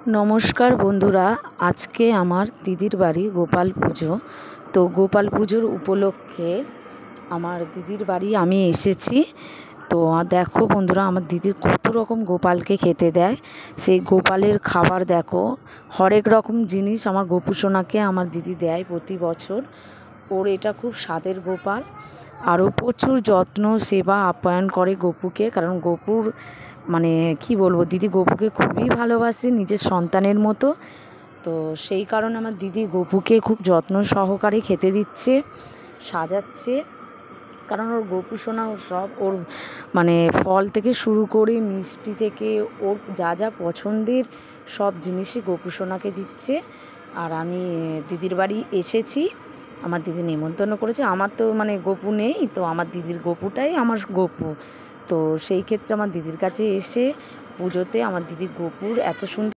নমস্কার বন্ধুরা, আজকে আমার দিদির বাড়ি গোপাল পুজো। তো গোপাল পুজোর উপলক্ষে আমার দিদির বাড়ি আমি এসেছি। তো দেখো বন্ধুরা, আমার দিদির কত রকম গোপালকে খেতে দেয়। সেই গোপালের খাবার দেখো, হরেক রকম জিনিস আমার গোপু সোনাকে আমার দিদি দেয় প্রতি বছর। ওর এটা খুব স্বাদের গোপাল। আরও প্রচুর যত্ন সেবা আপ্যায়ন করে গপুকে, কারণ গপুর মানে কি বলবো, দিদি গপুকে খুবই ভালোবাসে নিজের সন্তানের মতো। তো সেই কারণে আমার দিদি গপুকে খুব যত্ন সহকারে খেতে দিচ্ছে, সাজাচ্ছে। কারণ ওর গপু সোনা ওর সব, ওর মানে ফল থেকে শুরু করে মিষ্টি থেকে ওর যা যা পছন্দের সব জিনিসই গপু সোনাকে দিচ্ছে। আর আমি দিদির বাড়ি এসেছি, আমার দিদি নেমন্তন্ন করেছে। আমার তো মানে গপু নেই, তো আমার দিদির গপুটাই আমার গপু। তো সেই ক্ষেত্রে আমার দিদির কাছে এসে পুজোতে আমার দিদির গপুর এত সুন্দর